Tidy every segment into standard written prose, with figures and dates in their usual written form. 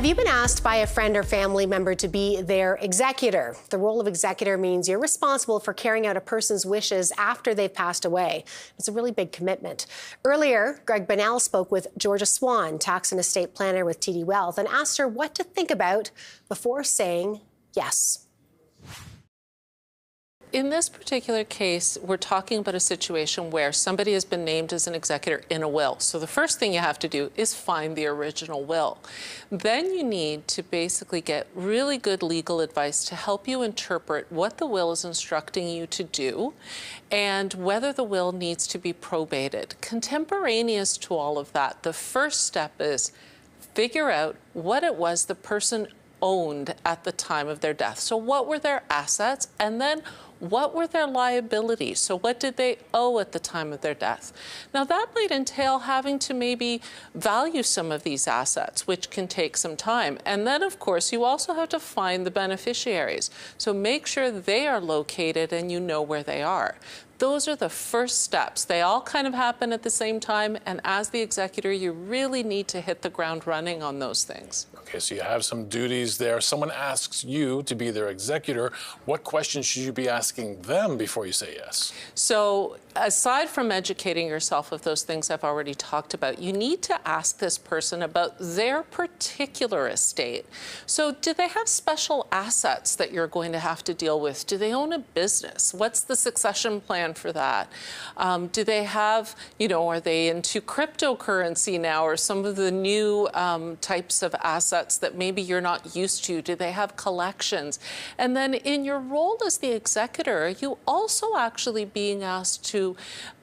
Have you been asked by a friend or family member to be their executor? The role of executor means you're responsible for carrying out a person's wishes after they've passed away. It's a really big commitment. Earlier, Greg Bunnell spoke with Georgia Swan, tax and estate planner with TD Wealth, and asked her what to think about before saying yes. In this particular case, we're talking about a situation where somebody has been named as an executor in a will. So the first thing you have to do is find the original will. Then you need to basically get really good legal advice to help you interpret what the will is instructing you to do and whether the will needs to be probated. Contemporaneous to all of that, the first step is figure out what it was the person owned at the time of their death. So what were their assets, and then what were their liabilities? So what did they owe at the time of their death? Now that might entail having to maybe value some of these assets, which can take some time. And then of course you also have to find the beneficiaries. So make sure they are located and you know where they are. Those are the first steps. They all kind of happen at the same time, and as the executor, you really need to hit the ground running on those things. Okay, so you have some duties there. Someone asks you to be their executor. What questions should you be asking them before you say yes? So aside from educating yourself of those things I've already talked about, you need to ask this person about their particular estate. So do they have special assets that you're going to have to deal with? Do they own a business? What's the succession plan for that? Do they have, are they into cryptocurrency now, or some of the new types of assets that maybe you're not used to? Do they have collections? And then in your role as the executor, you also actually being asked to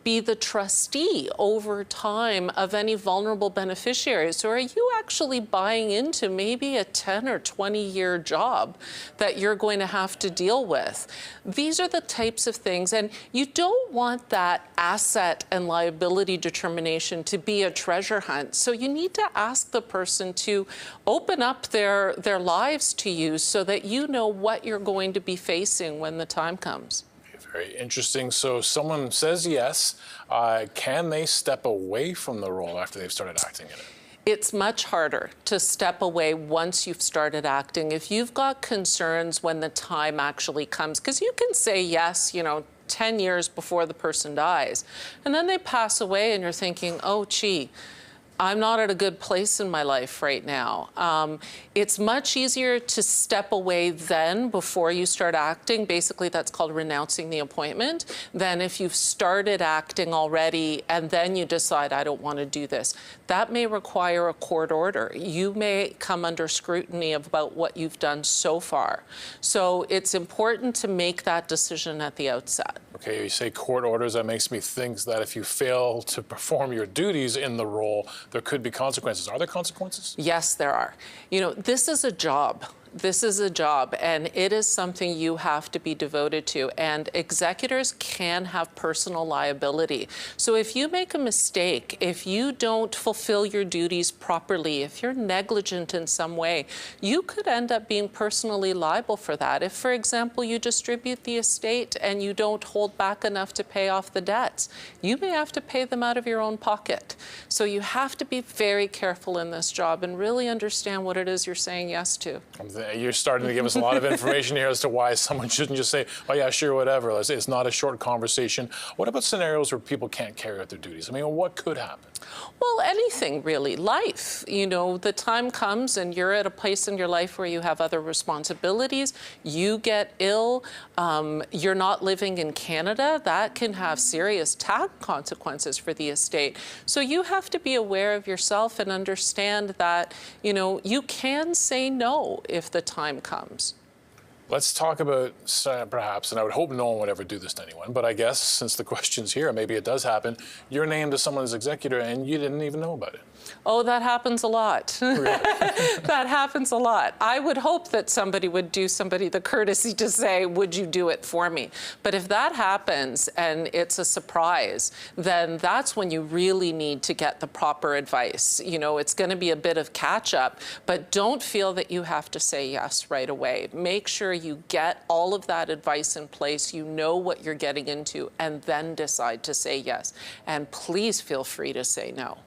be the trustee over time of any vulnerable beneficiaries. So are you actually buying into maybe a 10 or 20-year job that you're going to have to deal with? These are the types of things, and you don't want that asset and liability determination to be a treasure hunt. So you need to ask the person to open up their lives to you so that you know what you're going to be facing when the time comes. Very interesting. So someone says yes. Can they step away from the role after they've started acting in it? It's much harder to step away once you've started acting. If you've got concerns when the time actually comes, because you can say yes, 10 years before the person dies, and then they pass away and you're thinking, oh, gee, I'm not at a good place in my life right now. It's much easier to step away then before you start acting. Basically, that's called renouncing the appointment, than if you've started acting already and then you decide, I don't want to do this. That may require a court order. You may come under scrutiny about what you've done so far. So it's important to make that decision at the outset. Okay, you say court orders. That makes me think that if you fail to perform your duties in the role, there could be consequences. Are there consequences? Yes, there are. This is a job. This is a job, and it is something you have to be devoted to. And executors can have personal liability. So if you make a mistake, if you don't fulfill your duties properly, if you're negligent in some way, you could end up being personally liable for that. If, for example, you distribute the estate and you don't hold back enough to pay off the debts, you may have to pay them out of your own pocket. So you have to be very careful in this job and really understand what it is you're saying yes to. You're starting to give us a lot of information here as to why someone shouldn't just say, oh, yeah, sure, whatever. It's not a short conversation. What about scenarios where people can't carry out their duties? I mean, what could happen? Well, anything really. Life. The time comes and you're at a place in your life where you have other responsibilities. You get ill. You're not living in Canada. That can have serious tax consequences for the estate. So you have to be aware of yourself and understand that, you can say no if the time comes. Let's talk about perhaps, and I would hope no one would ever do this to anyone, but I guess since the question's here, maybe it does happen, you're named as someone's executor and you didn't even know about it. Oh, that happens a lot. Really? That happens a lot. I would hope that somebody would do somebody the courtesy to say, would you do it for me? But if that happens and it's a surprise, then that's when you really need to get the proper advice. It's going to be a bit of catch up, but don't feel that you have to say yes right away. Make sure you get all of that advice in place, you know what you're getting into, and then decide to say yes. And please feel free to say no.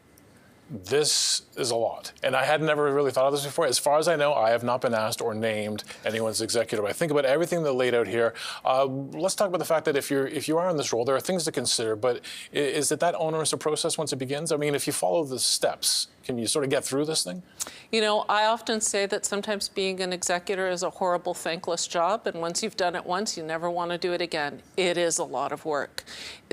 this is a lot. And I had never really thought of this before. As far as I know, I have not been asked or named anyone's executor. But I think about everything that laid out here. Let's talk about the fact that if you are in this role, there are things to consider. But is it that onerous a process once it begins? I mean, if you follow the steps, can you sort of get through this thing? You know, I often say that sometimes being an executor is a horrible, thankless job. And once you've done it once, you never want to do it again. It is a lot of work.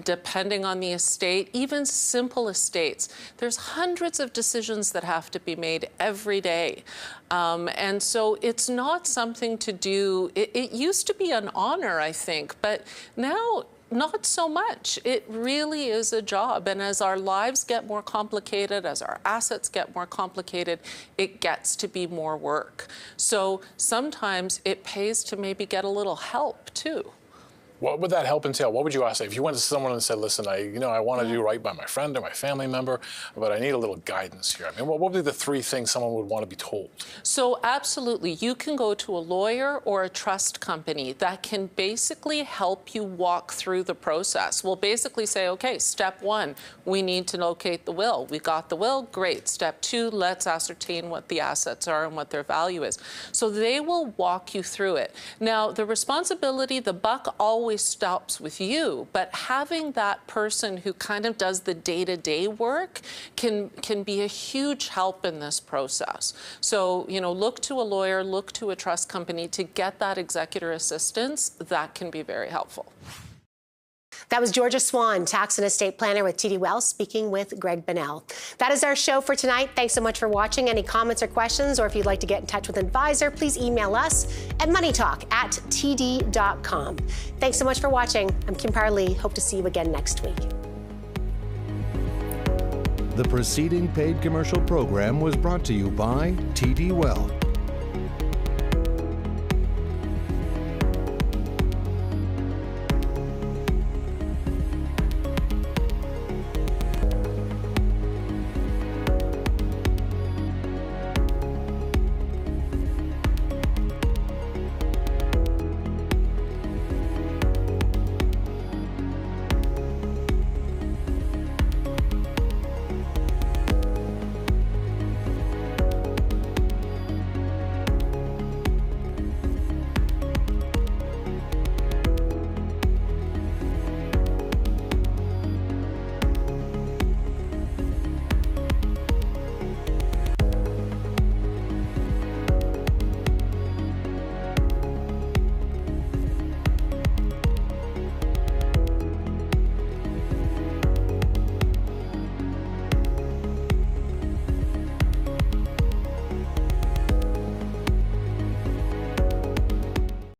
Depending on the estate, even simple estates, there's hundreds of decisions that have to be made every day. And so it's not something to do. It used to be an honor, I think, but now not so much. It really is a job. And as our lives get more complicated, as our assets get more complicated, it gets to be more work. So sometimes it pays to maybe get a little help too. What would that help entail? What would you ask? If you went to someone and said, listen, I want to do right by my friend or my family member, but I need a little guidance here. I mean, what would be the three things someone would want to be told? So absolutely. You can go to a lawyer or a trust company that can basically help you walk through the process. We'll basically say, okay, step one, we need to locate the will. We got the will, great. Step two, let's ascertain what the assets are and what their value is. So they will walk you through it. Now, the responsibility, the buck always stops with you, but having that person who kind of does the day-to-day work can be a huge help in this process. So, you know, look to a lawyer, look to a trust company to get that executor assistance. That can be very helpful. That was Georgia Swan, tax and estate planner with TD Wealth, speaking with Greg Bunnell. That is our show for tonight. Thanks so much for watching. Any comments or questions, or if you'd like to get in touch with an advisor, please email us at moneytalk@td.com. Thanks so much for watching. I'm Kim Parley. Hope to see you again next week. The preceding paid commercial program was brought to you by TD Wealth.